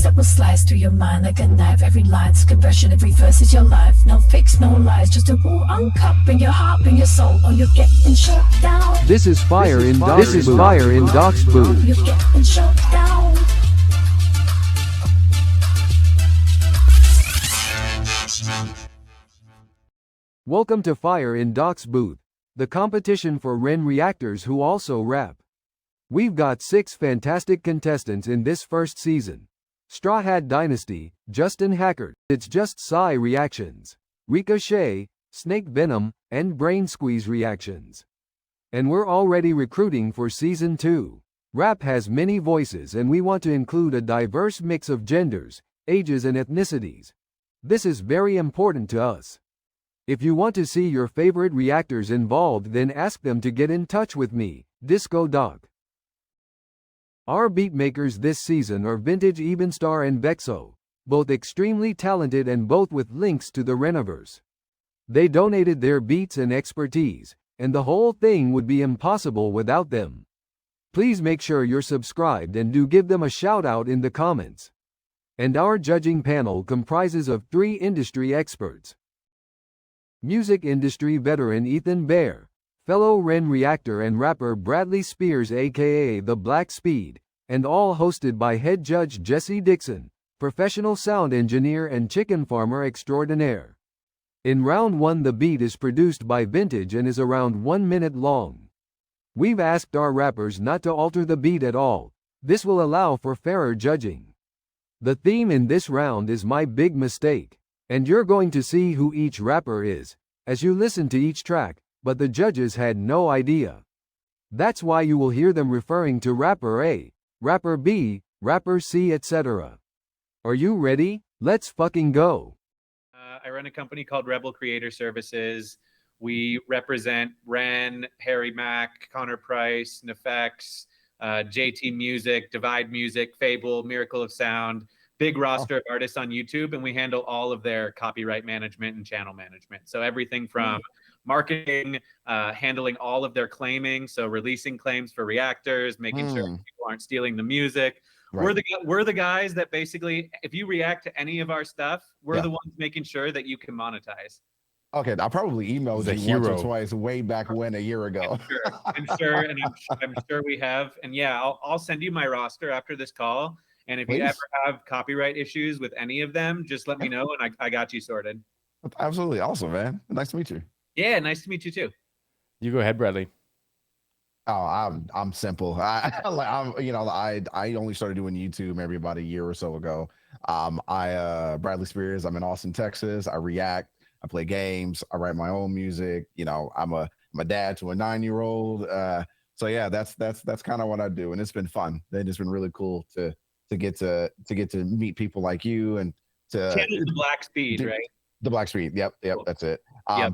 beats that will slice through your mind like a knife. Every line's conversion, every verse is your life. No fakes, no lies, just a raw uncut. Bring your heart, bring your soul, or you're getting shut down. This is Fire in Doc's booth. You're getting shut down. Welcome to Fire in Doc's booth, the competition for Ren Reactors who also rap. We've got 6 fantastic contestants in this first season. Strawhat Dynasty, Justin Hackard, It's Just Sigh reactions, Ricochet, SnakeVenomV, and Brain Squeeze reactions. And we're already recruiting for Season 2. Rap has many voices and we want to include a diverse mix of genders, ages and ethnicities. This is very important to us. If you want to see your favorite reactors involved, then ask them to get in touch with me, Disco Doc. Our beatmakers this season are Vintage EvenStar and Vexo, both extremely talented and both with links to the Reniverse. They donated their beats and expertise, and the whole thing would be impossible without them. Please make sure you're subscribed and do give them a shout out in the comments. And our judging panel comprises of 3 industry experts. Music industry veteran Baer, fellow Ren Reactor and rapper Bradley Spears aka The Black Speed, and all hosted by head judge Jesse Dickson, professional sound engineer and chicken farmer extraordinaire. In round 1 the beat is produced by Vintage and is around 1 minute long. We've asked our rappers not to alter the beat at all. This will allow for fairer judging. The theme in this round is My Big Mistake, and you're going to see who each rapper is, as you listen to each track, but the judges had no idea. That's why you will hear them referring to Rapper A, Rapper B, Rapper C, etc. Are you ready? Let's fucking go. I run a company called Rebel Creator Services. We represent Ren, Harry Mack, Connor Price, Nefex, JT Music, Divide Music, Fable, Miracle of Sound, big roster of artists on YouTube, and we handle all of their copyright management and channel management. So everything from marketing, handling all of their claiming, so releasing claims for reactors, making sure people aren't stealing the music. Right. We're the guys that basically, if you react to any of our stuff, we're the ones making sure that you can monetize. Okay, I probably emailed you once or twice way back when, a year ago. I'm sure we have. And yeah, I'll send you my roster after this call. And if you ever have copyright issues with any of them, just let me know and I got you sorted. That's absolutely awesome, man. Nice to meet you. Yeah, nice to meet you too. You go ahead, Bradley. Oh, I'm simple. I only started doing YouTube maybe about a year or so ago. Bradley Spears. I'm in Austin, Texas. I react. I play games. I write my own music. You know, I'm a dad to a 9-year-old. So yeah, that's kind of what I do, and it's been fun. It's been really cool to get to meet people like you and to channel the Black Speed, right? The Black Speed. Yep, cool. That's it.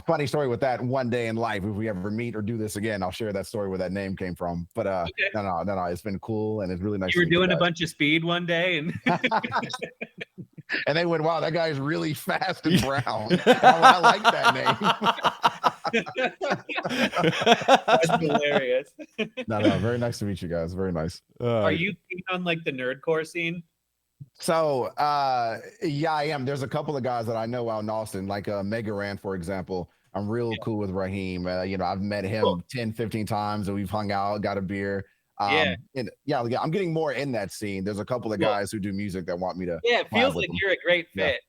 Funny story with that. One day in life, if we ever meet or do this again, I'll share that story where that name came from. But no, it's been cool and it's really nice. You were doing a bunch of speed one day and and they went, "Wow, that guy is really fast and brown." I like that name. That's hilarious. No, very nice to meet you guys. Very nice. Are you on like the nerdcore scene? So, yeah, I am. There's a couple of guys that I know out in Austin, like Mega Ran, for example. I'm real cool with Raheem. I've met him 10, 15 times and we've hung out, got a beer. I'm getting more in that scene. There's a couple of guys who do music that want me to. Yeah, it feels like you're a great fit.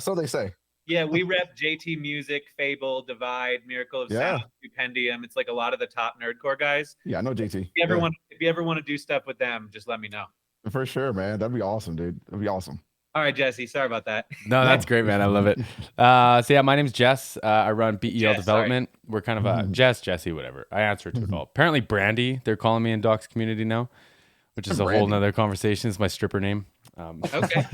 So they say. Yeah, we rep JT Music, Fable, Divide, Miracle of Sound, Stupendium. It's like a lot of the top nerdcore guys. Yeah, I know JT. If you ever want to do stuff with them, just let me know. For sure, man. That'd be awesome, dude. That'd be awesome. All right, Jesse. Sorry about that. No, that's great, man. I love it. So yeah, my name's Jess. I run BEL Development. Sorry. We're kind of Jesse, whatever. I answer to it all. Apparently Brandy, they're calling me in Doc's community now, which is a whole nother conversation. It's my stripper name. Okay.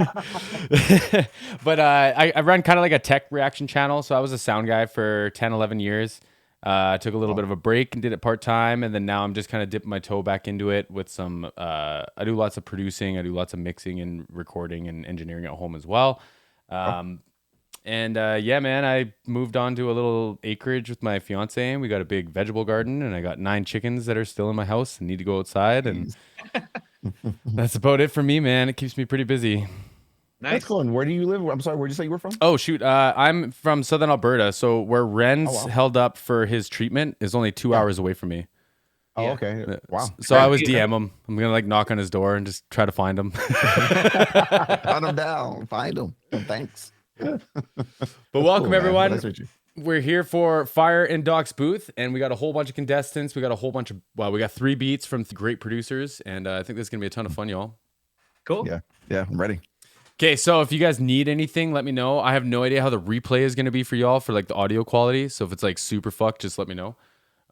But I run kind of like a tech reaction channel. So I was a sound guy for 10, 11 years. I took a little bit of a break and did it part-time, and then now I'm just kind of dipping my toe back into it with some, I do lots of producing, I do lots of mixing and recording and engineering at home as well. Yeah, man, I moved on to a little acreage with my fiance, and we got a big vegetable garden, and I got 9 chickens that are still in my house and need to go outside. And That's about it for me, man. It keeps me pretty busy. Nice. That's cool. And where do you live? I'm sorry, where'd you say you were from? Oh shoot, I'm from Southern Alberta, so where Ren's held up for his treatment is only 2 hours away from me. Oh, okay. Wow. So I was DM him. I'm gonna like knock on his door and just try to find him. Hunt him down. Find him. Thanks. But welcome cool, everyone. Nice to meet you. We're here for Fire in Doc's booth, and we got a whole bunch of contestants. We got a whole bunch of we got 3 beats from great producers, and I think this is gonna be a ton of fun, y'all. Cool. Yeah, I'm ready. Okay, so if you guys need anything, let me know. I have no idea how the replay is gonna be for y'all for like the audio quality. So if it's like super fucked, just let me know.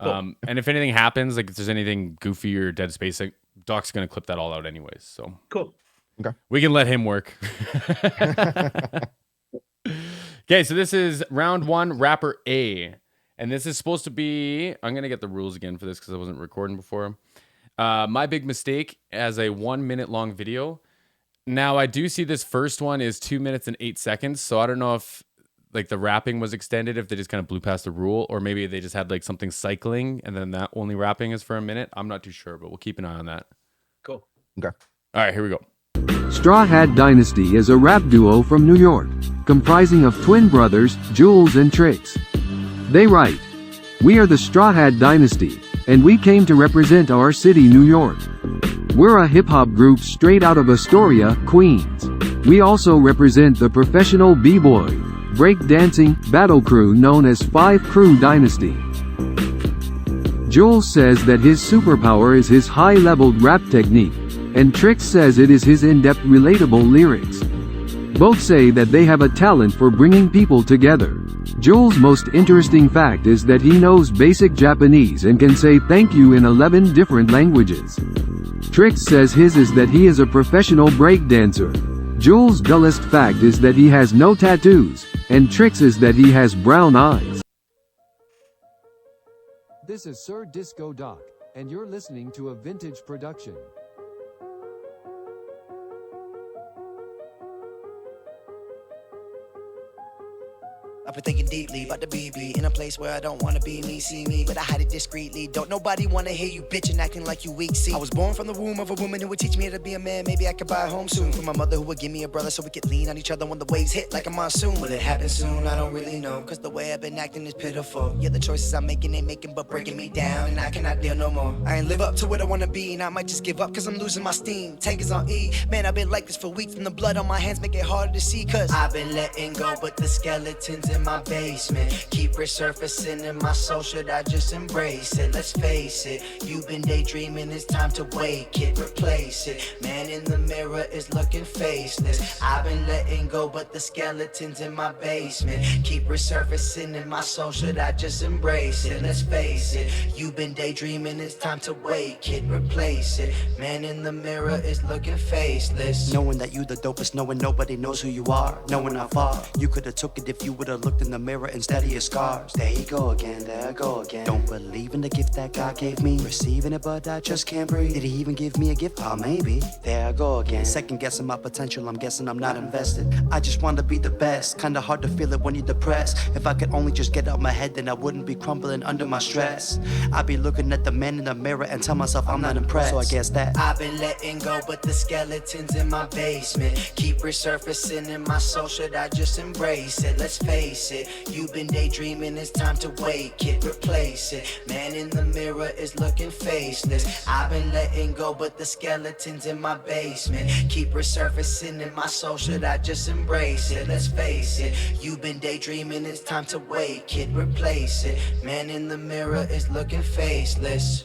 Cool. And if anything happens, like if there's anything goofy or dead space, like, Doc's gonna clip that all out anyways. So cool. Okay. We can let him work. Okay, so this is round 1, rapper A. And this is supposed to be, I'm going to get the rules again for this because I wasn't recording before. My big mistake as a 1 minute long video. Now, I do see this first one is 2 minutes and 8 seconds. So I don't know if like the rapping was extended, if they just kind of blew past the rule, or maybe they just had like something cycling and then that only rapping is for a minute. I'm not too sure, but we'll keep an eye on that. Cool. Okay. All right, here we go. Strawhat Dynasty is a rap duo from New York, comprising of twin brothers, Jules and Trix. They write, "We are the Strawhat Dynasty, and we came to represent our city, New York. We're a hip-hop group straight out of Astoria, Queens. We also represent the professional b-boy, break-dancing, battle crew known as 5 Crew Dynasty." Jules says that his superpower is his high-leveled rap technique, and Trix says it is his in-depth relatable lyrics. Both say that they have a talent for bringing people together. Jules' most interesting fact is that he knows basic Japanese and can say thank you in 11 different languages. Trix says his is that he is a professional breakdancer. Jules' dullest fact is that he has no tattoos, and Trix is that he has brown eyes. This is Sir Disco Doc, and you're listening to a vintage production. I've been thinking deeply about the BB in a place where I don't wanna be. Me, see me, but I hide it discreetly. Don't nobody wanna hear you bitching, acting like you weak. See, I was born from the womb of a woman who would teach me how to be a man. Maybe I could buy a home soon from my mother who would give me a brother so we could lean on each other when the waves hit like a monsoon. Will it happen soon? I don't really know, cause the way I've been acting is pitiful. Yeah, the choices I'm making ain't making but breaking me down, and I cannot deal no more. I ain't live up to what I wanna be, and I might just give up cause I'm losing my steam. Tank is on E, man, I've been like this for weeks, and the blood on my hands make it harder to see. Cause I've been letting go, but the skeletons in my basement keep resurfacing in my soul. Should I just embrace it? Let's face it, you've been daydreaming, it's time to wake it, replace it. Man in the mirror is looking faceless. I've been letting go, but the skeletons in my basement keep resurfacing in my soul. Should I just embrace it? Let's face it, you've been daydreaming, it's time to wake it, replace it. Man in the mirror is looking faceless. Knowing that you the dopest, knowing nobody knows who you are, knowing how far you could have took it if you would have looked in the mirror instead of your scars. There you go again, there I go again. Don't believe in the gift that God gave me, receiving it but I just can't breathe. Did he even give me a gift? Oh, maybe. There I go again, second guessing my potential, I'm guessing I'm not invested. I just want to be the best, kinda hard to feel it when you're depressed. If I could only just get out my head, then I wouldn't be crumbling under my stress. I'd be looking at the man in the mirror and tell myself I'm not impressed. So I guess that I've been letting go, but the skeletons in my basement keep resurfacing in my soul. Should I just embrace it? Let's face it, you've been daydreaming, it's time to wake it, replace it. Man in the mirror is looking faceless. I've been letting go, but the skeletons in my basement keep resurfacing in my soul. Should I just embrace it? Let's face it, you've been daydreaming, it's time to wake it, replace it. Man in the mirror is looking faceless.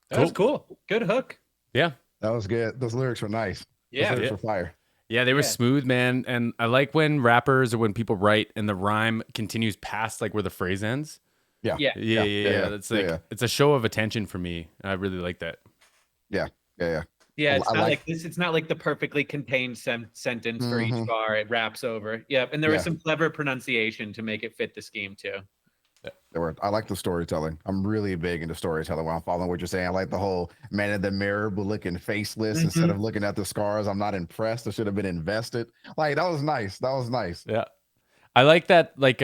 That was cool. Good hook. Yeah. That was good. Those lyrics were nice. Yeah. Those lyrics were fire. Yeah, they were smooth, man. And I like when rappers or when people write and the rhyme continues past like where the phrase ends. Yeah. Yeah. That's like it's a show of attention for me. I really like that. Yeah. Yeah, it's I not like- like this. It's not like the perfectly contained sentence for each Mhm. bar. It wraps over. Yep, and there was Yeah. some clever pronunciation to make it fit the scheme too. I like the storytelling. I'm really big into storytelling. When I'm following what you're saying, I like the whole man in the mirror but looking faceless instead of looking at the scars. I'm not impressed. I should have been invested. Like that was nice. That was nice. Yeah. I like that, like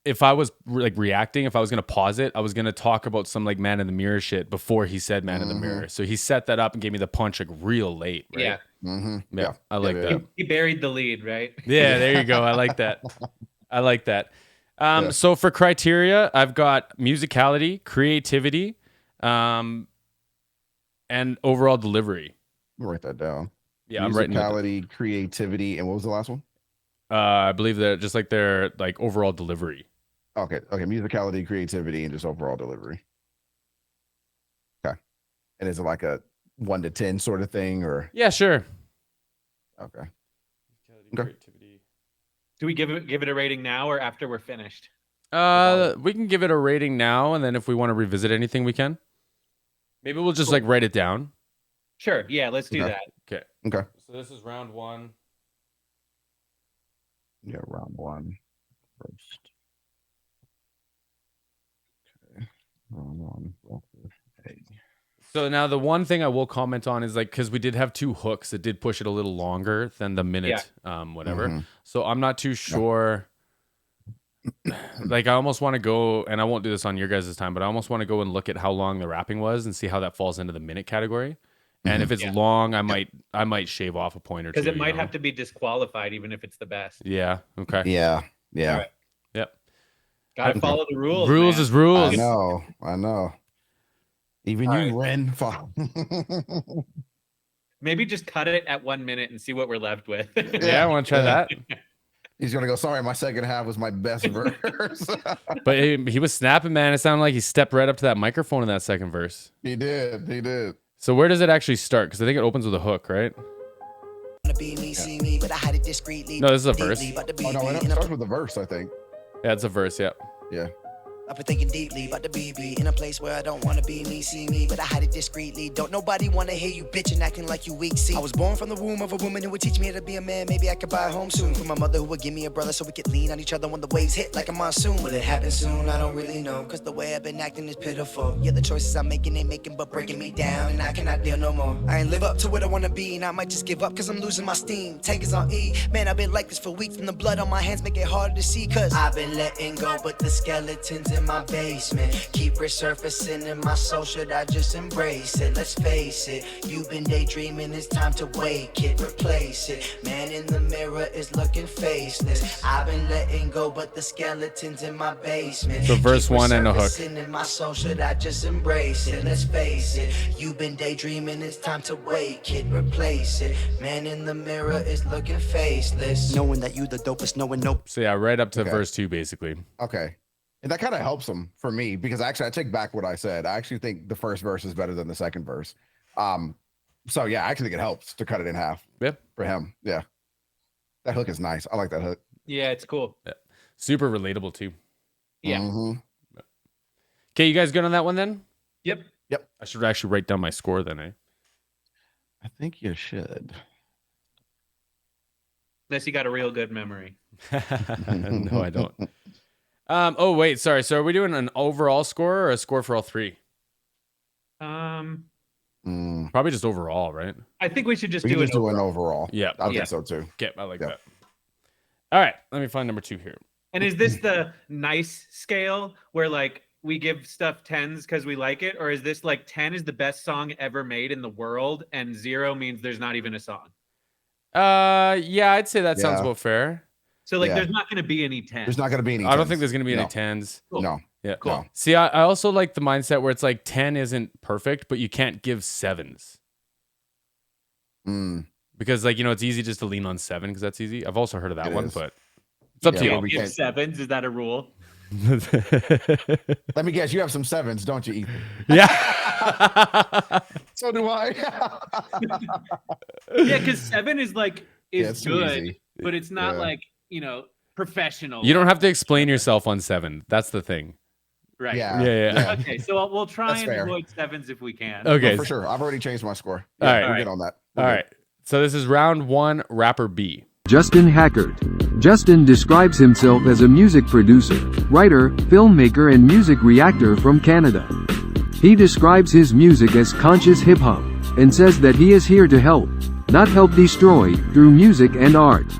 if I was like reacting, if I was gonna pause it, I was gonna talk about some like Man in the Mirror shit before he said Man in the Mirror. So he set that up and gave me the punch like real late. Right? Yeah. Yeah, I like that. He buried the lead, right? Yeah, there you go. I like that. I like that. So for criteria, I've got musicality, creativity, and overall delivery. I'll write that down. Yeah, I'm writing that down. Musicality, creativity, and what was the last one? I believe that just like their like overall delivery. Okay. Musicality, creativity, and just overall delivery. Okay. And is it like a 1 to 10 sort of thing, or? Yeah, sure. Okay. Creativity. Do we give it a rating now or after we're finished? We can give it a rating now, and then if we want to revisit anything, we can. Maybe we'll just like write it down. Sure. Yeah, let's do that. Okay. So this is round 1. Yeah, round 1 first. Okay. Round 1. Hey. So now the one thing I will comment on is like, because we did have 2 hooks, it did push it a little longer than the minute, whatever. So I'm not too sure. Like I almost want to go, and I won't do this on your guys' time, but I almost want to go and look at how long the rapping was and see how that falls into the minute category. And if it's long, I might shave off a point or 2. Because it might have to be disqualified even if it's the best. Yeah. Okay. Yeah. Right. Yep. Gotta follow the rules. Rules man. is rules. I know. Even you, Ren. Maybe just cut it at 1 minute and see what we're left with. Yeah, I want to try that. He's gonna go. Sorry, my second half was my best verse. But he was snapping, man. It sounded like he stepped right up to that microphone in that second verse. He did. So where does it actually start? Because I think it opens with a hook, right? No, this is a verse. Oh no, it starts with the verse, I think. Yeah, it's a verse. Yeah. Yeah. I've been thinking deeply about the BB in a place where I don't wanna be me, see me, but I hide it discreetly. Don't nobody wanna hear you bitching, acting like you weak. See, I was born from the womb of a woman who would teach me how to be a man. Maybe I could buy a home soon from my mother who would give me a brother so we could lean on each other when the waves hit like a monsoon. Will it happen soon? I don't really know, cause the way I've been acting is pitiful. Yeah, the choices I'm making ain't making but breaking me down, and I cannot deal no more. I ain't live up to what I wanna be, and I might just give up cause I'm losing my steam. Tank is on E, man, I've been like this for weeks, and the blood on my hands make it harder to see, cause I've been letting go, but the skeletons in my basement keep resurfacing in my soul. Should I just embrace it? Let's face it, you've been daydreaming, it's time to wake it, replace it. Man in the mirror is looking faceless. I've been letting go, but the skeletons in my basement. So verse 1 and a hook. In my soul, should I just embrace it? Let's face it, you've been daydreaming, it's time to wake it, replace it. Man in the mirror is looking faceless. Knowing that you the dopest, knowing nope. So yeah, right up to verse 2, basically. Okay. And that kind of helps him for me because actually I take back what I said. I actually think the first verse is better than the second verse. So yeah, I actually think it helps to cut it in half. Yep. For him. Yeah. That hook is nice. I like that hook. Yeah, it's cool. Yeah. Super relatable too. Yeah. Okay, you guys good on that one then? Yep. I should actually write down my score then, eh? I think you should. Unless you got a real good memory. No, I don't. Oh wait, sorry. So are we doing an overall score or a score for all 3? Probably just overall, right? I think we should just do an overall. Yeah, I think so too. Okay, I like that. All right, let me find number 2 here. And is this the nice scale where like we give stuff 10s because we like it, or is this like 10 is the best song ever made in the world and 0 means there's not even a song? Yeah, I'd say that sounds about fair. So like there's not going to be any 10s. There's not going to be any 10s. I don't think there's going to be any 10s. Cool. No. Yeah. Cool. No. See, I also like the mindset where it's like 10 isn't perfect, but you can't give 7s. Because like, it's easy just to lean on 7 because that's easy. I've also heard of that one, but it's up to you. Give 7s, is that a rule? Let me guess, you have some 7s, don't you, Ethan? Yeah. So do I. Yeah, because 7 is like is good, easy. but it's not like professional. You don't have to explain yourself on 7. That's the thing. Right. Yeah. Okay, so we'll try That's and fair. avoid 7s if we can. Okay. No, for sure. I've already changed my score. All right. We'll get on that. All right. So this is round 1, rapper B. Justin Hackard. Justin describes himself as a music producer, writer, filmmaker and music reactor from Canada. He describes his music as conscious hip-hop, and says that he is here to help, not help destroy, through music and art.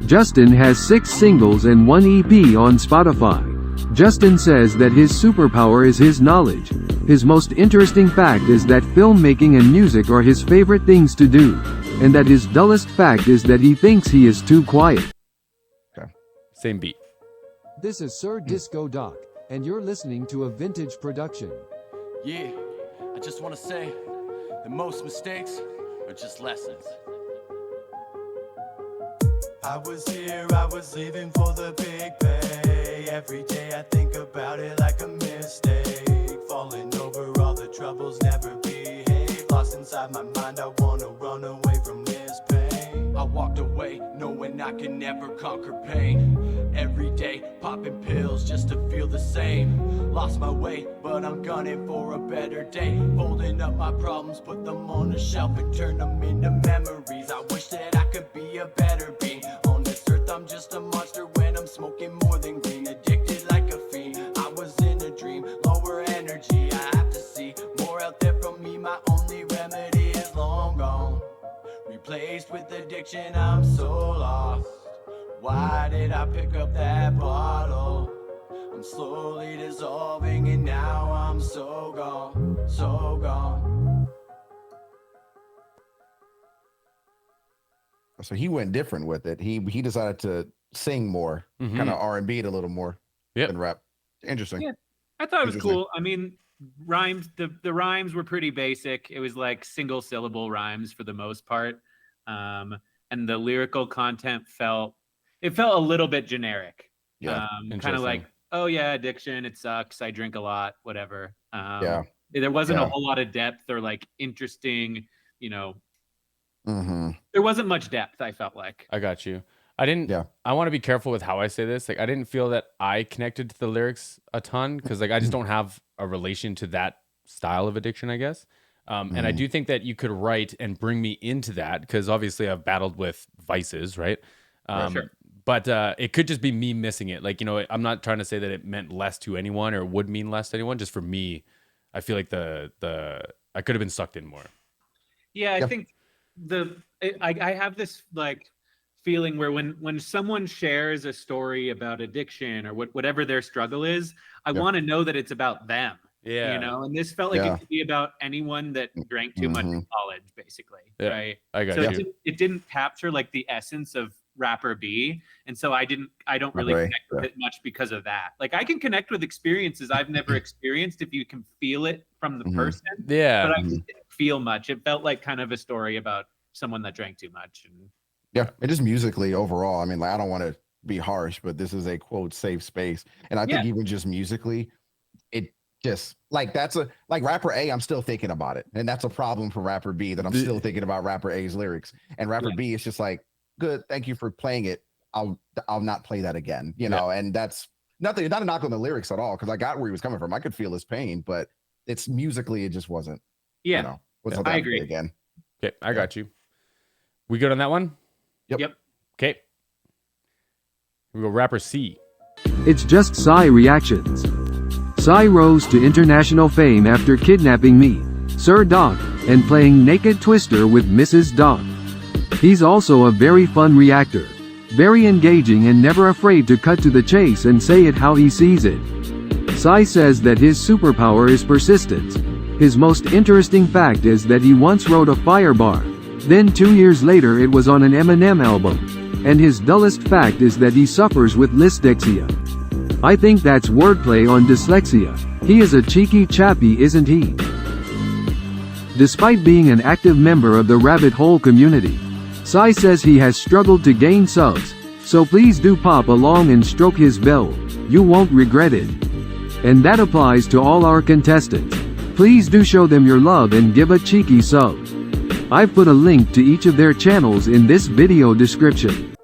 Justin has 6 singles and 1 EP on Spotify. Justin says that his superpower is his knowledge. His most interesting fact is that filmmaking and music are his favorite things to do, and that his dullest fact is that he thinks he is too quiet. Same beat. This is Sir Disco Doc, and you're listening to a vintage production. Yeah, I just want to say that most mistakes are just lessons. I was here, I was leaving for the big bay. Every day I think about it like a mistake. Falling over all the troubles, never behave. Lost inside my mind, I wanna run away from this pain. I walked away knowing I can never conquer pain. Every day popping pills just to feel the same. Lost my way, but I'm gunning for a better day. Folding up my problems, put them on a shelf and turn them into memories. I wish that I could be a better being. On this earth I'm just a monster when I'm smoking more than green. Addicted like a fiend, I was in a dream. Lower energy, I have to see more out there from me. My only remedy is long gone, replaced with addiction. I'm so lost. Why did I pick up that bottle? I'm slowly dissolving and now I'm so gone, so gone. So he went different with it. He decided to sing more, kind of R&B a little more than rap. Interesting. Yeah, I thought it was cool. I mean, rhymes. The rhymes were pretty basic. It was like single syllable rhymes for the most part, and the lyrical content felt a little bit generic. Yeah, kind of like, oh yeah, addiction. It sucks. I drink a lot. Whatever. Yeah. There wasn't a whole lot of depth or like interesting. There wasn't much depth, I felt like. I got you. I want to be careful with how I say this. Like, I didn't feel that I connected to the lyrics a ton because like I just don't have a relation to that style of addiction, I guess. And I do think that you could write and bring me into that because obviously I've battled with vices, right? Sure. But it could just be me missing it. Like, I'm not trying to say that it meant less to anyone or would mean less to anyone. Just for me, I feel like I could have been sucked in more. Yeah, I think I have this like feeling where when someone shares a story about addiction or whatever their struggle is, I want to know that it's about them. Yeah. And this felt like it could be about anyone that drank too much in college, basically. Yeah, right. I got you. It didn't capture like the essence of Rapper B, and so I don't really connect with it much because of that. Like I can connect with experiences I've never experienced if you can feel it from the person. Yeah. But I just didn't feel much. It felt like kind of a story about someone that drank too much. And it is musically overall. I mean, like I don't want to be harsh, but this is a quote safe space, and I think even just musically, it just like like Rapper A. I'm still thinking about it, and that's a problem for Rapper B that I'm still thinking about Rapper A's lyrics, and Rapper B is just like, good, thank you for playing it. I'll not play that again, and that's not a knock on the lyrics at all because I got where he was coming from. I could feel his pain, but it's musically it just wasn't. I agree again. Okay, I got you. We good on that one? Yep. Okay. We go Rapper C. It's just Psy reactions. Psy rose to international fame after kidnapping me, Sir Doc, and playing Naked Twister with Mrs. Doc. He's also a very fun reactor, very engaging and never afraid to cut to the chase and say it how he sees it. Psy says that his superpower is persistence. His most interesting fact is that he once wrote a fire bar. Then 2 years later it was on an Eminem album. And his dullest fact is that he suffers with dyslexia. I think that's wordplay on dyslexia. He is a cheeky chappy, isn't he? Despite being an active member of the Rabbit Hole community, Psy says he has struggled to gain subs, so please do pop along and stroke his bell. You won't regret it. And that applies to all our contestants. Please do show them your love and give a cheeky sub. I've put a link to each of their channels in this video description.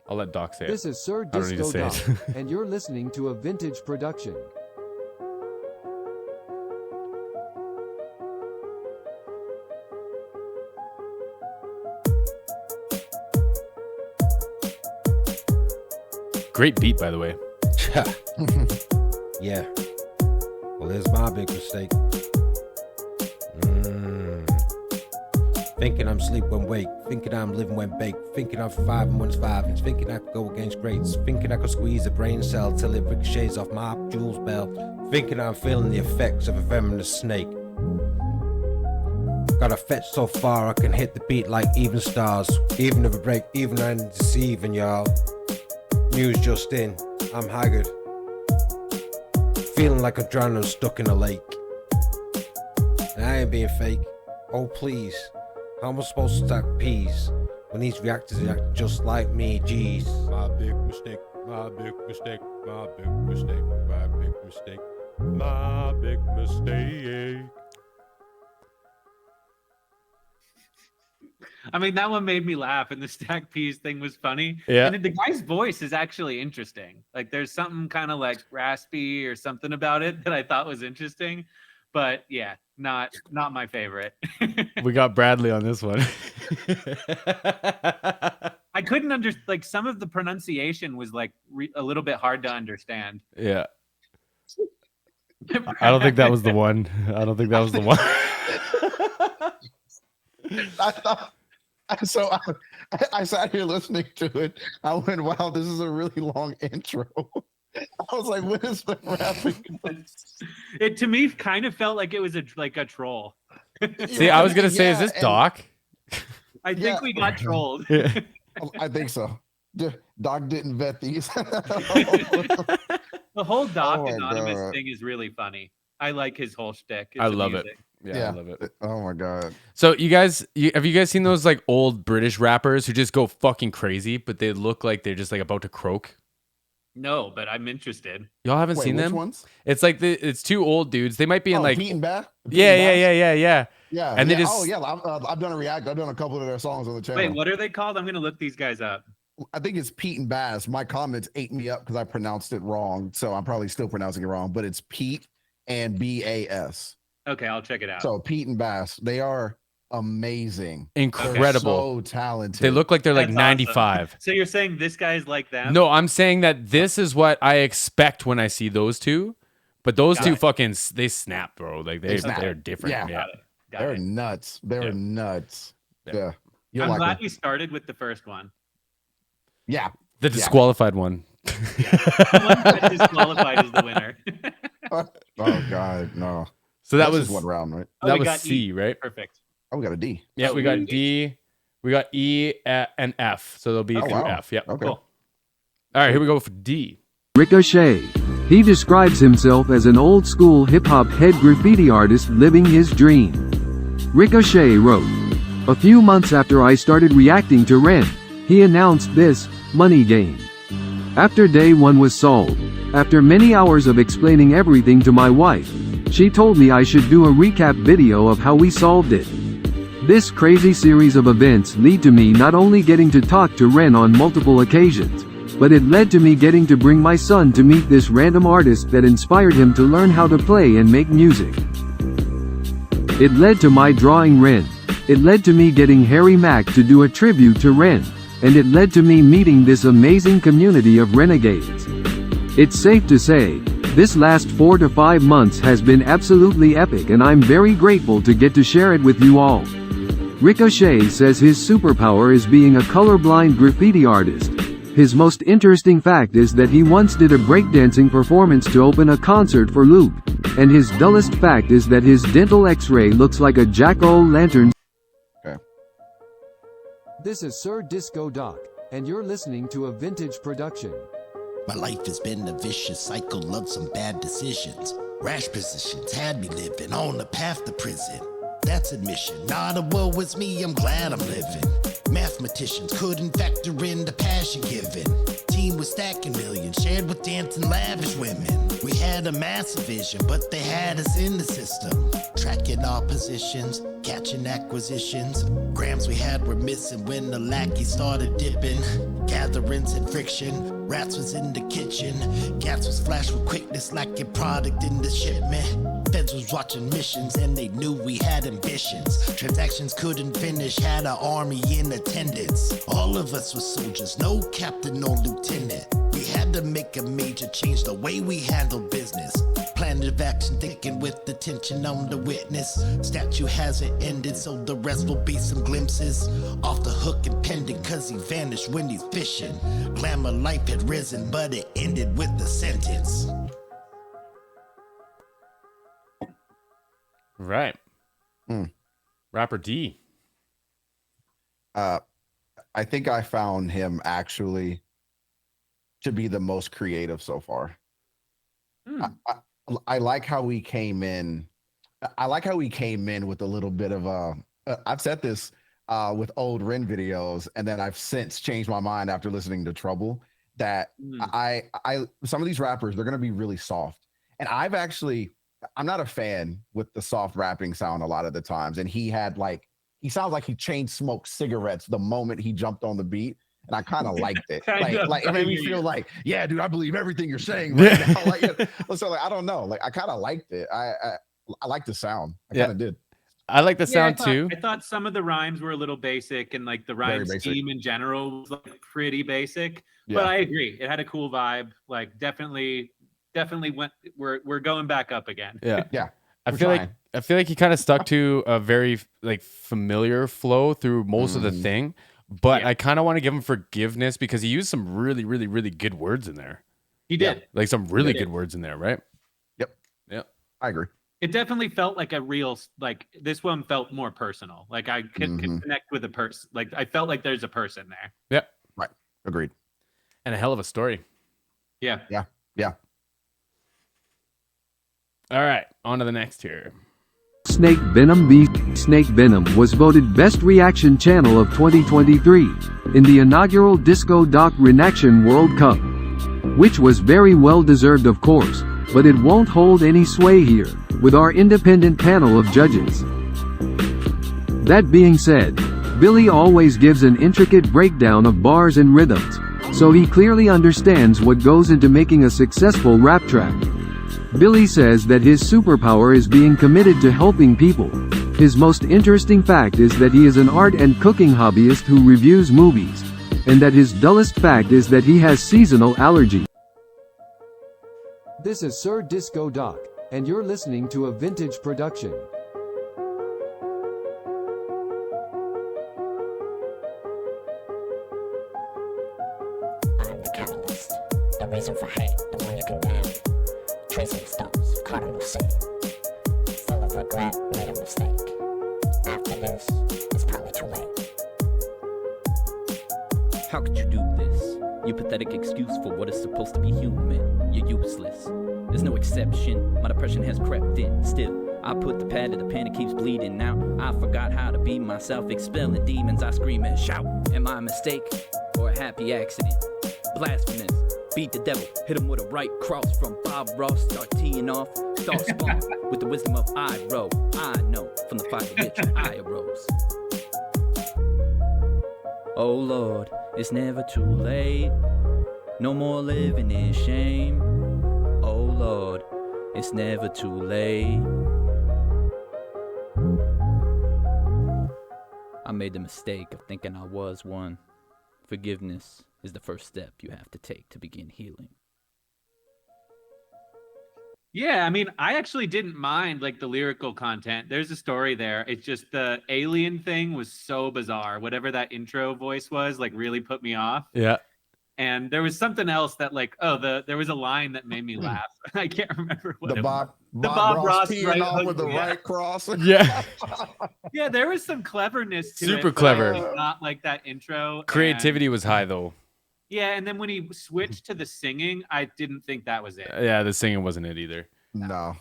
I'll let Doc say it. This is Sir Disco Doc, and you're listening to a vintage production. Great beat, by the way. Yeah. Well, there's my big mistake. Thinking I'm sleep when wake, thinking I'm living when baked, thinking I'm 5 and 1's 5 and thinking I could go against greats, thinking I could squeeze a brain cell till it ricochets off my Jules belt, thinking I'm feeling the effects of a venomous snake. Got a fetch so far I can hit the beat like EvenStars, even if a break, even and deceiving y'all. News just in, I'm Haggard, feeling like I'm drowning stuck in a lake. And I ain't being fake, oh please. How am I supposed to stack peas when these reactors act just like me? Jeez. My big mistake, my big mistake, my big mistake, my big mistake, my big mistake. I mean, that one made me laugh, and the stack peas thing was funny. Yeah. And the guy's voice is actually interesting. Like, there's something kind of like raspy or something about it that I thought was interesting. But yeah, not my favorite. We got Bradley on this one. I couldn't understand, like, some of the pronunciation was like a little bit hard to understand. Yeah. I don't think that was the one. I don't think that was the one. I sat here listening to it. I went, wow, this is a really long intro. I was like, what is the rapping? It to me kind of felt like it was a troll. See, I was gonna say, is this Doc? I think we got trolled. I think so. Doc didn't vet these. The whole Doc Oh my anonymous God. thing is really funny. I like his whole shtick. It's I love it. amusing. Yeah, I love it. Oh my God. So have you guys seen those like old British rappers who just go fucking crazy, but they look like they're just like about to croak? No, but I'm interested. Y'all haven't Wait, seen which them? ones? it's like it's two old dudes. They might be in like Pete and Baer? yeah. Yeah. And they yeah. just Oh yeah, I've done a react. I've done a couple of their songs on the channel. Wait, what are they called? I'm gonna look these guys up. I think it's Pete and Bass. My comments ate me up because I pronounced it wrong, so I'm probably still pronouncing it wrong. But it's Pete and BAS. Okay, I'll check it out. So Pete and Bass, they are amazing. incredible. They're so talented. They look like they're like That's 95. awesome. So you're saying this guy's like them? No, I'm saying that this is what I expect when I see those two. But those Got two it. fucking they snap, bro. Like snap. they're different. Yeah. Yeah. Got They're it. nuts. They're Yeah. nuts. Yeah. Yeah. You'll I'm like glad them. we started with the first one. Yeah. The disqualified one. The one that disqualified is the winner. Oh God, no. So that That's was just one round, right? Oh, that we was got C, right? Perfect. Oh, we got a D. Yeah, we got D, we got E and F. So they'll be through wow. F. Yep. Okay. Cool. All right, here we go for D. Ricochet. He describes himself as an old school hip hop head graffiti artist living his dream. Ricochet wrote, "A few months after I started reacting to Ren, he announced this money game. After day one was solved, after many hours of explaining everything to my wife, she told me I should do a recap video of how we solved it. This crazy series of events lead to me not only getting to talk to Ren on multiple occasions, but it led to me getting to bring my son to meet this random artist that inspired him to learn how to play and make music. It led to my drawing Ren. It led to me getting Harry Mack to do a tribute to Ren. And it led to me meeting this amazing community of renegades. It's safe to say, this last 4 to 5 months has been absolutely epic and I'm very grateful to get to share it with you all." Ricochet says his superpower is being a colorblind graffiti artist. His most interesting fact is that he once did a breakdancing performance to open a concert for Luke. And his dullest fact is that his dental x-ray looks like a jack-o'-lantern. This is Sir Disco Doc, and you're listening to a vintage production. My life has been a vicious cycle of some bad decisions. Rash positions had me living on the path to prison. That's admission, not a woe is me, I'm glad I'm living. Mathematicians couldn't factor in the passion given. Team was stacking millions, shared with dancing lavish women. We had a massive vision, but they had us in the system. Tracking our positions, catching acquisitions. Grams we had were missing when the lackey started dipping. Gatherings had friction, rats was in the kitchen. Cats was flashed with quickness like a product in the shipment. Feds was watching missions and they knew we had ambitions. Transactions couldn't finish, had our army in attendance. All of us were soldiers, no captain, no lieutenant. We had to make a major change the way we handled business. Plan of action, thinking with attention on the witness. Statue hasn't ended, so the rest will be some glimpses. Off the hook and pending, cause he vanished when he's fishing. Glamour life had risen, but it ended with the sentence. Right. Rapper D. I think I found him actually to be the most creative so far. I like how he came in. I like how he came in with a little bit of I've said this with old Ren videos, and then I've since changed my mind after listening to Trouble. That I some of these rappers, they're gonna be really soft, and I'm not a fan with the soft rapping sound a lot of the times. And he sounds like he chain smoked cigarettes the moment he jumped on the beat. And I kind of liked it. Like it made me feel like, yeah, dude, I believe everything you're saying right now. So I don't know. Like I kind of liked it. I like the sound. I kind of did. I like the sound too. I thought some of the rhymes were a little basic, and like the rhyme scheme in general was like pretty basic. Yeah. But I agree, it had a cool vibe. Like definitely went. We're going back up again. Yeah, yeah. I feel like he kind of stuck to a very like familiar flow through most of the thing. But I kind of want to give him forgiveness because he used some really, really, really good words in there. He did. Like some really good words in there, right? Yep. I agree. It definitely felt like a real, like this one felt more personal. Like I could connect with a person. Like I felt like there's a person there. Yep. Right. Agreed. And a hell of a story. Yeah. All right. On to the next here. SnakeVenomV. Snake Venom was voted Best Reaction Channel of 2023 in the inaugural Disco Doc Reaction World Cup, which was very well deserved, of course, but it won't hold any sway here with our independent panel of judges. That being said, Billy always gives an intricate breakdown of bars and rhythms, so he clearly understands what goes into making a successful rap track. Billy says that his superpower is being committed to helping people. His most interesting fact is that he is an art and cooking hobbyist who reviews movies, and that his dullest fact is that he has seasonal allergy. This is Sir Disco Doc, and you're listening to a vintage production. I'm the catalyst, the reason for hate, the one you condemn. Tracing stones, cardinal sin. Full of regret, made a mistake. After this, it's probably too late. How could you do this? Your pathetic excuse for what is supposed to be human. You're useless. There's no exception. My depression has crept in. Still, I put the pad to the pen, it keeps bleeding now. I forgot how to be myself, expelling demons. I scream and shout. Am I a mistake or a happy accident? Blasphemous. Beat the devil, hit him with a right cross from Bob Ross. Start teeing off, thought spawn with the wisdom of I row. I know from the fire which I arose. Oh Lord, it's never too late. No more living in shame. Oh Lord, it's never too late. I made the mistake of thinking I was one. Forgiveness is the first step you have to take to begin healing. Yeah, I mean, I actually didn't mind like the lyrical content. There's a story there. It's just the alien thing was so bizarre. Whatever that intro voice was, like really put me off. Yeah. And there was something else that like, there was a line that made me laugh. I can't remember what the it Bob, was. Bob Ross right off with the right cross. Yeah. Yeah, there was some cleverness to it. Super clever. Not like that intro. Creativity was high though. Yeah, and then when he switched to the singing, I didn't think that was it. Yeah, the singing wasn't it either. No.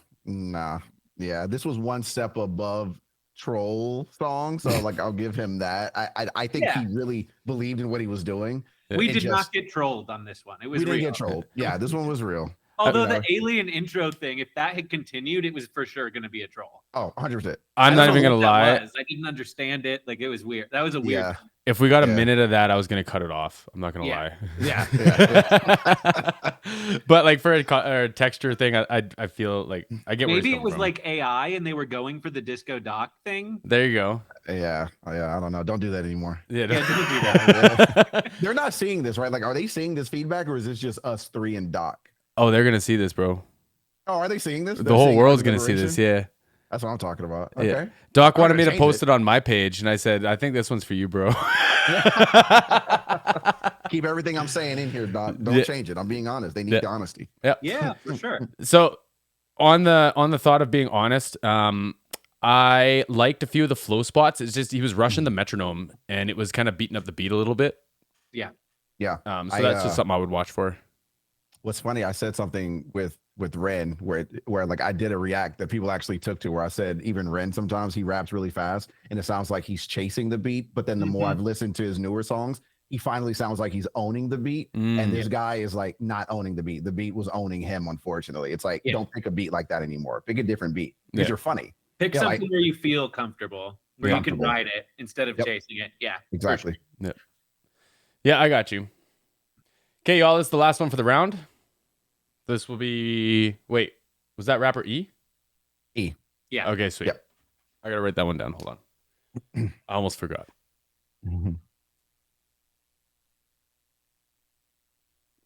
Yeah, this was one step above Troll song, so like I'll give him that. I think he really believed in what he was doing. We did not get trolled on this one. It was we didn't real. get trolled. Yeah, this one was real. Although the alien intro thing, if that had continued, it was for sure going to be a troll. Oh, 100%. I'm not even going to lie. I didn't understand it. Like, it was weird. That was a weird. If we got a minute of that, I was going to cut it off. I'm not going to lie. Yeah. But like for a texture thing, I feel like I get maybe where it was from. like AI and they were going for the Disco Doc thing. There you go. Yeah. I don't know. Don't do that anymore. Yeah, don't do that. They're not seeing this, right? Like, are they seeing this feedback or is this just us three and Doc? Oh, they're going to see this, bro. Oh, are they seeing this? The whole world's gonna see this. Yeah. That's what I'm talking about. Okay. Yeah. Doc I'm wanted gonna me to change post it. it on my page, and I said, I think this one's for you, bro. Keep everything I'm saying in here, Doc. Don't change it. I'm being honest. They need the honesty. Yeah, for sure. So on the thought of being honest, I liked a few of the flow spots. It's just he was rushing the metronome, and it was kind of beating up the beat a little bit. Yeah. Yeah. So that's just something I would watch for. What's funny, I said something with Ren where like I did a react that people actually took to, where I said even Ren sometimes he raps really fast and it sounds like he's chasing the beat, but then the more I've listened to his newer songs, he finally sounds like he's owning the beat. And this guy is like not owning the beat. The beat was owning him, unfortunately. It's like, don't pick a beat like that anymore. Pick a different beat because you're funny. Pick something where you feel comfortable, where you can ride it instead of chasing it. Yeah, exactly. Sure. Yeah, I got you. Okay, y'all, this is the last one for the round. This will be, wait, was that rapper E? E. Yeah. Okay, sweet. Yep. I gotta write that one down. Hold on. I almost forgot.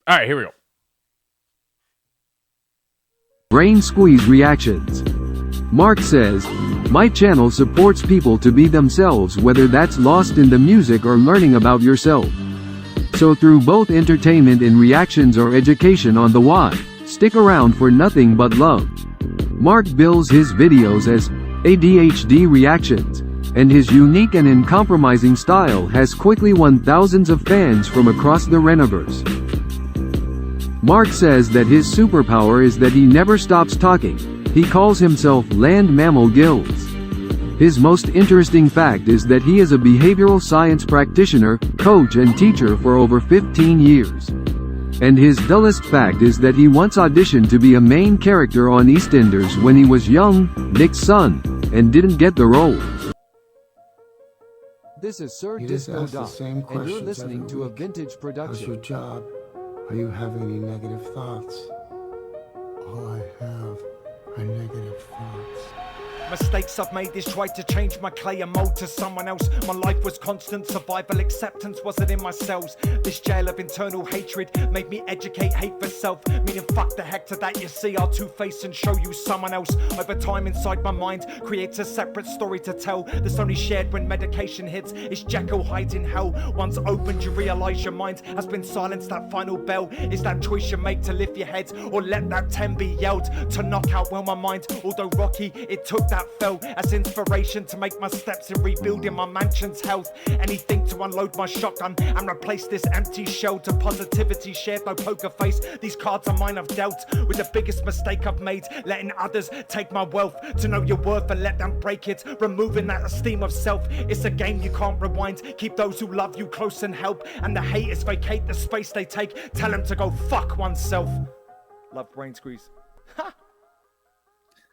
All right, here we go. Brain Squeeze Reactions. Mark says, my channel supports people to be themselves, whether that's lost in the music or learning about yourself. So through both entertainment and reactions or education on the why, stick around for nothing but love. Mark bills his videos as ADHD reactions, and his unique and uncompromising style has quickly won thousands of fans from across the Reniverse. Mark says that his superpower is that he never stops talking. He calls himself Land Mammal Gills. His most interesting fact is that he is a behavioral science practitioner, coach and teacher for over 15 years. And his dullest fact is that he once auditioned to be a main character on EastEnders when he was young, Nick's son, and didn't get the role. This is Sir You just Disco ask the Doc, same and you're questions listening every to a week. vintage How's production. your job? Are you having any negative thoughts? All I have are negative thoughts. Mistakes I've made is tried to change my clay and mold to someone else. My life was constant survival, acceptance wasn't in my cells. This jail of internal hatred made me educate hate for self. Meaning fuck the Hector that you see, I'll two-face and show you someone else. Over time inside my mind creates a separate story to tell. That's only shared when medication hits. It's Jekyll hides in hell. Once opened you realise your mind has been silenced. That final bell is that choice you make to lift your head or let that 10 be yelled. To knock out well my mind, although rocky, it took that fell as inspiration to make my steps in rebuilding my mansion's health. Anything to unload my shotgun and replace this empty shell. To positivity shared, no poker face. These cards are mine, I've dealt with the biggest mistake I've made, letting others take my wealth. To know your worth and let them break it, removing that esteem of self. It's a game you can't rewind. Keep those who love you close and help, and the haters vacate the space they take. Tell them to go fuck oneself. Love Brain Squeeze.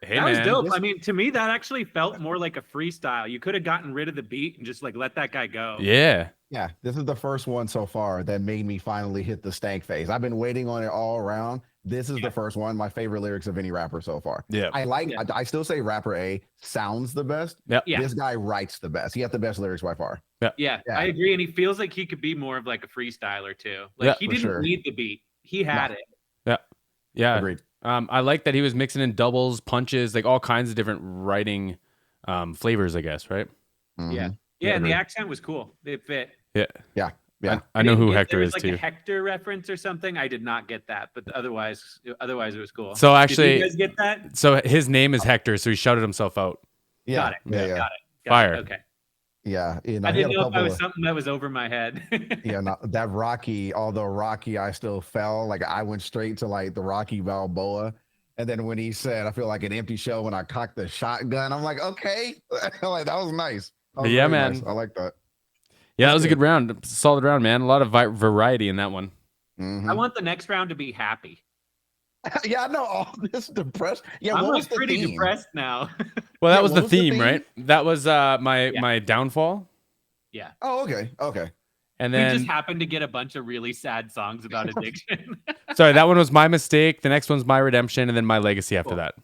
Hey, that was man. dope. I mean, to me, that actually felt more like a freestyle. You could have gotten rid of the beat and just like let that guy go. Yeah. Yeah, this is the first one so far that made me finally hit the stank phase. I've been waiting on it all around. This is the first one. My favorite lyrics of any rapper so far. Yeah. I still say rapper A sounds the best. Yep. Yeah. This guy writes the best. He has the best lyrics by far. Yeah, I agree. And he feels like he could be more of like a freestyler too. Like Yeah, he for didn't sure. need the beat. He had it. Yeah. Yeah. Agreed. I like that he was mixing in doubles, punches, like all kinds of different writing flavors, I guess, right? Mhm. Yeah. Yeah, and the accent was cool. It fit. Yeah. Yeah. Yeah. I know didn't who get- Hector there was is like too. a Hector reference or something. I did not get that, but otherwise it was cool. So actually, did you guys get that? So his name is Hector, so he shouted himself out. Yeah. Got it. Yeah. Yeah. Got it. Fire. Okay. Yeah. You I he had didn't a know if that couple was of- something that was over my head. Yeah, no, that Rocky, although Rocky, I still fell. Like I went straight to like the Rocky Balboa. And then when he said, I feel like an empty shell when I cocked the shotgun, I'm like, okay. Like that was nice. That was Yeah, very man. nice. I like that. Yeah, that was a good round. Solid round, man. A lot of variety in that one. Mhm. I want the next round to be happy. Yeah, I know all this depressed. Yeah, I'm what was like the pretty theme? depressed now. Well, that Yeah, was what the was the theme, theme? right? That was my downfall. Yeah. Oh, okay. Okay. And We then just happened to get a bunch of really sad songs about addiction. sorry, that one was my mistake. The next one's my redemption, and then my legacy after that.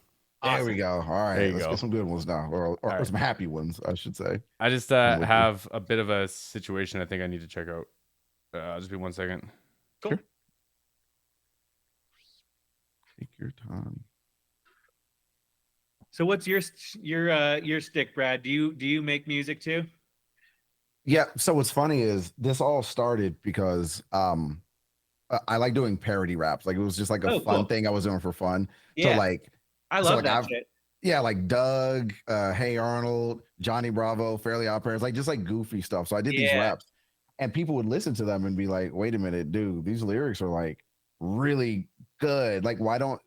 There we go. All right. There you Let's go. get some good ones now. Or right. some happy ones, I should say. I just I'm with you. have a bit of a situation I think I need to check out. Just be 1 second. Cool. Sure. Take your time. So what's your stick, Brad? Do you make music too? Yeah. So what's funny is this all started because I like doing parody raps. Like it was just like a fun thing I was doing for fun. Yeah. So like I love that shit. Yeah, like Doug, Hey Arnold, Johnny Bravo, Fairly Odd Parents, like just like goofy stuff. So I did these raps, and people would listen to them and be like, "Wait a minute, dude, these lyrics are like really good. Like, why don't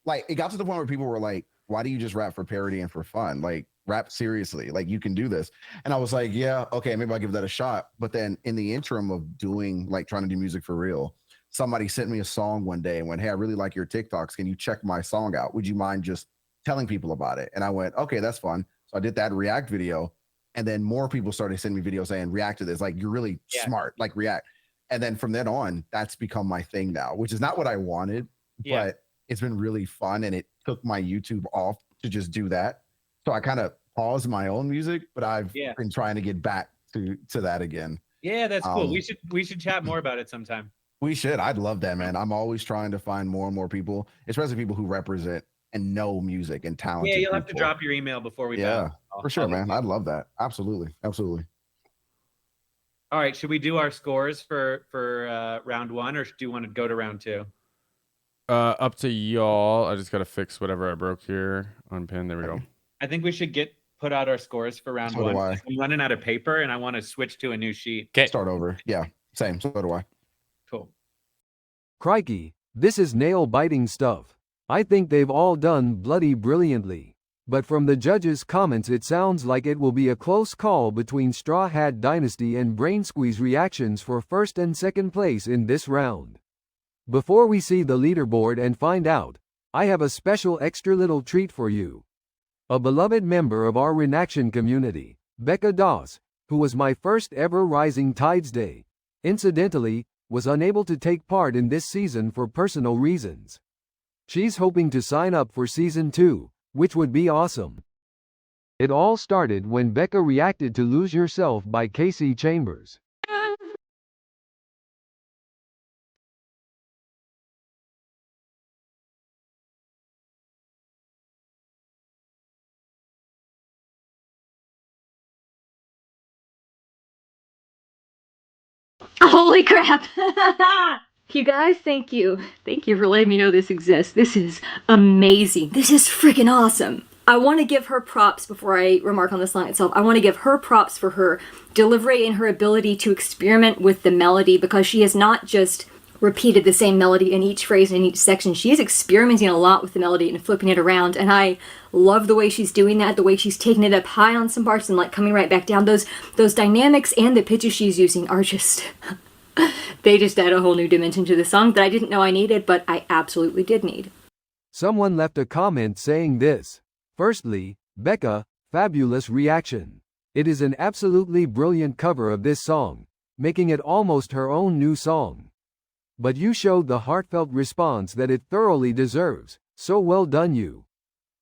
like?" It got to the point where people were like, "Why do you just rap for parody and for fun? Like, rap seriously. Like, you can do this." And I was like, "Yeah, okay, maybe I'll give that a shot." But then in the interim of doing like trying to do music for real, somebody sent me a song one day and went, "Hey, I really like your TikToks. Can you check my song out? Would you mind just telling people about it?" And I went, "Okay, that's fun." So I did that React video, and then more people started sending me videos saying, "React to this. Like, you're really smart. Like, react." And then from then on, that's become my thing now, which is not what I wanted, but it's been really fun, and it took my YouTube off to just do that. So I kind of paused my own music, but I've been trying to get back to that again. Yeah, that's cool. We should chat more about it sometime. We should. I'd love that, man. I'm always trying to find more and more people, especially people who represent and know music and talent. Yeah, you'll have to drop your email before we bounce. For sure, man. I'd love that. Absolutely. All right, should we do our scores for round one, or do you want to go to round two? Up to y'all. I just gotta fix whatever I broke here. Unpin. There we go. I think we should put out our scores for round one. I'm running out of paper, and I want to switch to a new sheet. Okay. Start over. Yeah, same. So do I. Cool. Crikey, this is nail-biting stuff. I think they've all done bloody brilliantly. But from the judges' comments it sounds like it will be a close call between Strawhat Dynasty and Brain Squeeze Reactions for first and second place in this round. Before we see the leaderboard and find out, I have a special extra little treat for you. A beloved member of our Renaction community, Becca Doss, who was my first ever Rising Tides Day, incidentally, was unable to take part in this season for personal reasons. She's hoping to sign up for season 2, which would be awesome. It all started when Becca reacted to Lose Yourself by Casey Chambers. Holy crap! You guys, thank you. Thank you for letting me know this exists. This is amazing. This is freaking awesome. I want to give her props before I remark on the song itself. I want to give her props for her delivery and her ability to experiment with the melody, because she has not just repeated the same melody in each phrase and in each section. She is experimenting a lot with the melody and flipping it around, and I love the way she's doing that, the way she's taking it up high on some parts and like coming right back down. Those dynamics and the pitches she's using are just... they just add a whole new dimension to the song that I didn't know I needed, but I absolutely did need. Someone left a comment saying this. Firstly, Becca, fabulous reaction. It is an absolutely brilliant cover of this song, making it almost her own new song. But you showed the heartfelt response that it thoroughly deserves, so well done you.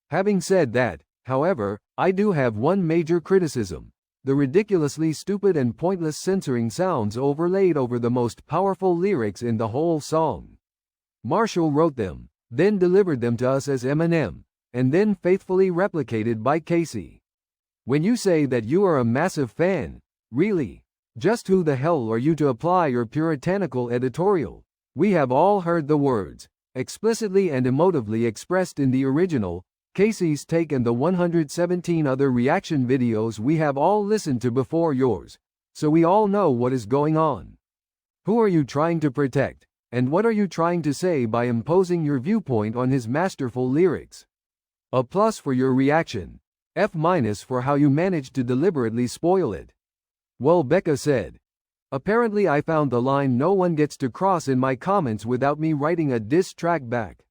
Having said that, however, I do have one major criticism. The ridiculously stupid and pointless censoring sounds overlaid over the most powerful lyrics in the whole song. Marshall wrote them, then delivered them to us as Eminem, and then faithfully replicated by Casey. When you say that you are a massive fan, really? Just who the hell are you to apply your puritanical editorial? We have all heard the words, explicitly and emotively expressed in the original, Casey's take, and the 117 other reaction videos we have all listened to before yours, so we all know what is going on. Who are you trying to protect, and what are you trying to say by imposing your viewpoint on his masterful lyrics? A plus for your reaction, F- for how you managed to deliberately spoil it. Well, Becca said, apparently I found the line no one gets to cross in my comments without me writing a diss track back.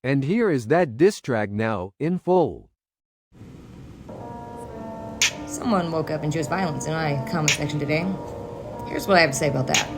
And here is that diss track now, in full. Someone woke up and chose violence in my comment section today. Here's what I have to say about that.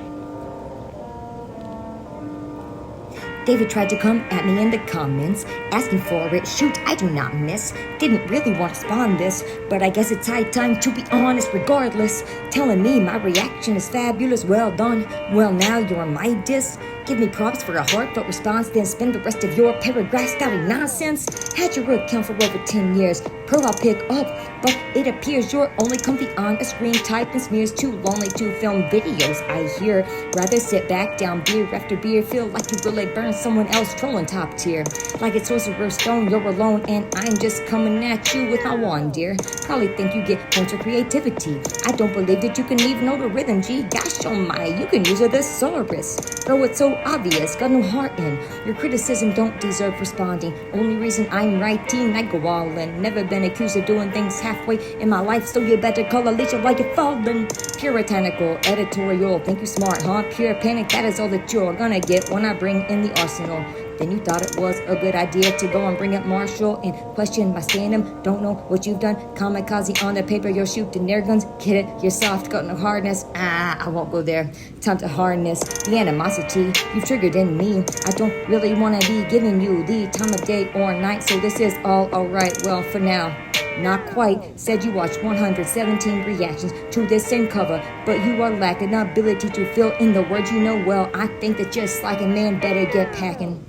David tried to come at me in the comments, asking for it. Shoot, I do not miss. Didn't really want to spawn this, but I guess it's high time to be honest regardless. Telling me my reaction is fabulous, well done. Well, now you're my diss. Give me props for a heartfelt response, then spend the rest of your paragraph spouting nonsense. Had your account for over 10 years. Pro I'll pick up, but it appears you're only comfy on a screen typing smears. Too lonely to film videos, I hear. Rather sit back down beer after beer. Feel like you really burn someone else trolling top tier. Like it's Sorcerer's Stone, you're alone, and I'm just coming at you with my wand, dear. Probably think you get points for creativity. I don't believe that you can even know the rhythm. Gee, gosh, oh my, you can use a thesaurus. Bro, it's so obvious, got no heart in. Your criticism don't deserve responding. Only reason I'm writing, I go all in. Never been accused of doing things halfway in my life, so you better call Alicia while you're falling. Puritanical, editorial, think you smart, huh? Pure panic, that is all that you're gonna get when I bring in the arsenal. Then you thought it was a good idea to go and bring up Marshall and question my stand-em. Don't know what you've done. Kamikaze on the paper, you're shooting air guns. Get it? You're soft, got no hardness. I won't go there. Time to harness the animosity you've triggered in me. I don't really want to be giving you the time of day or night, so this is all alright. Well, for now. Not quite. Said you watched 117 reactions to this same cover, but you are lacking the ability to fill in the words you know well. I think that just like a man better get packing.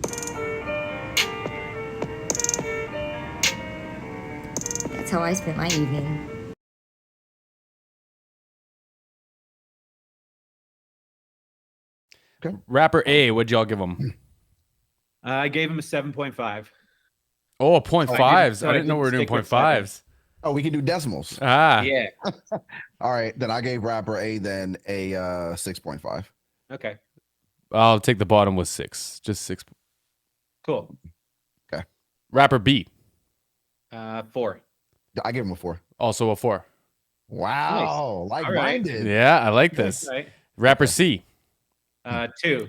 That's how I spent my evening. Okay. Rapper A, what'd y'all give him? I gave him a 7.5. Oh, 0.5s. I didn't know we were doing stick with 0.5s. Oh, we can do decimals. Ah. Yeah. All right, then I gave rapper A then a 6.5. Okay. I'll take the bottom with 6. Just 6. Cool. Okay. Rapper B. 4. I gave him a 4. Also a 4. Wow, Nice. like-minded. Yeah, I like this. Right. Rapper C. 2.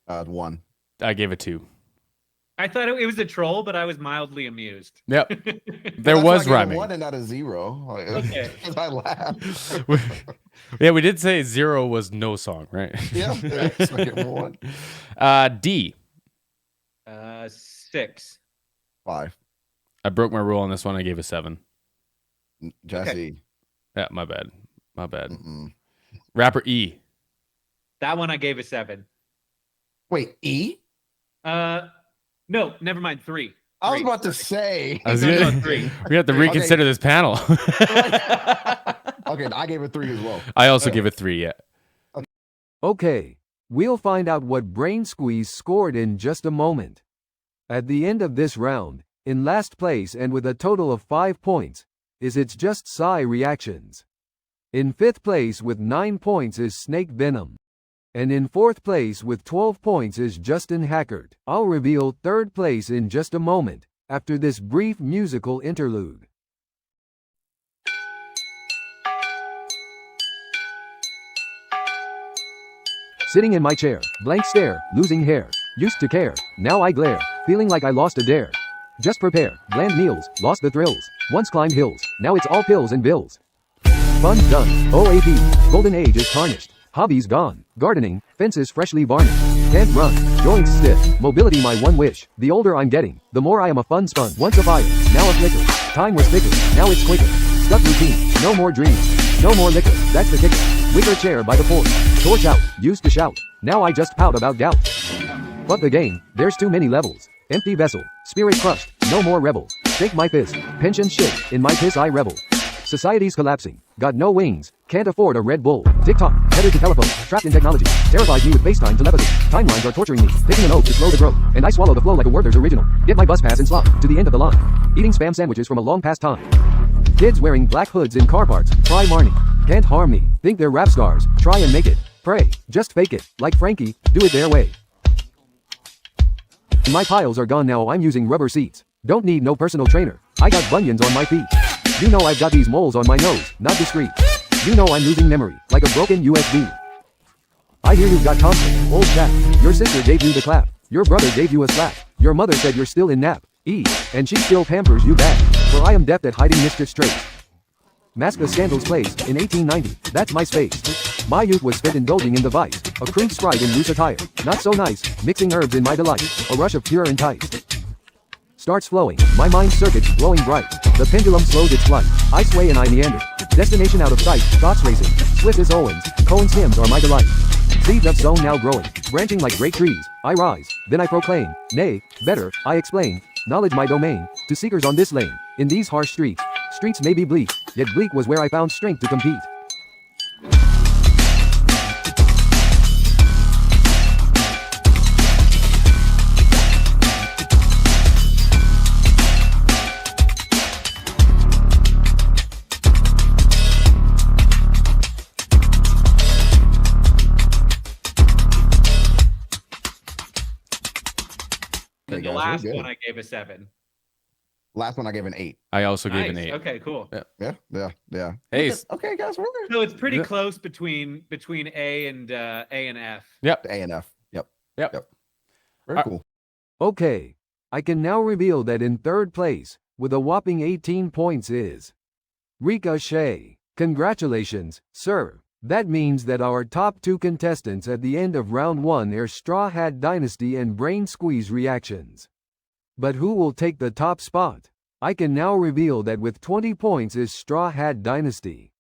1. I gave it 2. I thought it was a troll, but I was mildly amused. Yep. There was rhyming. 1 and not a 0. Okay. Because I laughed. Yeah, we did say 0 was no song, right? Yeah. So I get 1. D. 6. 5. I broke my rule on this one. I gave a 7. Jesse. Okay. Yeah, my bad. My bad. Rapper E. That one I gave a 7. Wait, E? No, never mind. 3. I was about to say. I was gonna, 3. We have to reconsider this panel. Okay, I gave it 3 as well. I also give it 3, yeah. Okay, we'll find out what Brain Squeeze scored in just a moment. At the end of this round, in last place and with a total of 5 points, is It's Just Psy Reactions. In 5th place with 9 points is SnakeVenom. And in 4th place with 12 points is Justin Hackard. I'll reveal 3rd place in just a moment, after this brief musical interlude. Sitting in my chair, blank stare, losing hair, used to care, now I glare, feeling like I lost a dare. Just prepare, bland meals, lost the thrills, once climbed hills, now it's all pills and bills. Fun's done, OAP, golden age is tarnished. Hobbies gone, gardening, fences freshly varnished. Can't run, joints stiff, mobility my one wish. The older I'm getting, the more I am a fun spun. Once a fire, now a flicker. Time was thicker, now it's quicker. Stuck routine, no more dreams, no more liquor. That's the kicker. Wicker chair by the porch, torch out, used to shout. Now I just pout about doubt. But the game, there's too many levels. Empty vessel, spirit crushed, no more rebel. Shake my fist, pension shit, in my piss I revel. Society's collapsing, got no wings, can't afford a Red Bull. TikTok, headed to telephone, trapped in technology, terrifies me with FaceTime telepathy. Timelines are torturing me, picking an oak to slow the growth, and I swallow the flow like a Werther's original. Get my bus pass and slop, to the end of the line. Eating spam sandwiches from a long past time. Kids wearing black hoods in car parts, try Marnie. Can't harm me, think they're rap stars, try and make it. Pray, just fake it, like Frankie, do it their way. My piles are gone now, I'm using rubber seats. Don't need no personal trainer, I got bunions on my feet. You know I've got these moles on my nose, not discreet. You know I'm losing memory, like a broken USB. I hear you've got conflict, old chap. Your sister gave you the clap. Your brother gave you a slap. Your mother said you're still in nap. And she still pampers you bad. For I am deft at hiding mischief's trace. Mask the scandal's place, in 1890, that's my space. My youth was spent indulging in the vice. A crude sprite in loose attire. Not so nice. Mixing herbs in my delight. A rush of pure entice. Starts flowing. My mind circuits glowing bright. The pendulum slows its flight. I sway and I meander. Destination out of sight. Thoughts racing. Swift as Owens. Cohen's hymns are my delight. Seeds of sown now growing. Branching like great trees. I rise. Then I proclaim. Nay, better, I explain. Knowledge my domain. To seekers on this lane. In these harsh streets. Streets may be bleak. Yet bleak was where I found strength to compete. And the last one I gave a 7. Last one I gave an 8. I also gave an Nice. 8. Okay, cool. Yeah. Hey, Okay, guys, we're good. So it's pretty Yeah. close between A and F. Yep. A and F. Yep. Yep. Very cool. Okay. I can now reveal that in third place, with a whopping 18 points is Ricochet. Congratulations, sir. That means that our top 2 contestants at the end of round 1 are Strawhat Dynasty and Brain Squeeze Reactions. But who will take the top spot? I can now reveal that with 20 points is Strawhat Dynasty.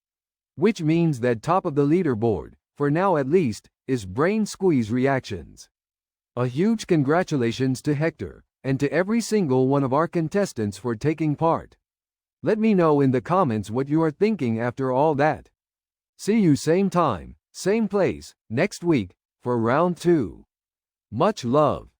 Which means that top of the leaderboard, for now at least, is Brain Squeeze Reactions. A huge congratulations to Hector, and to every single one of our contestants for taking part. Let me know in the comments what you are thinking after all that. See you same time, same place, next week, for round 2. Much love.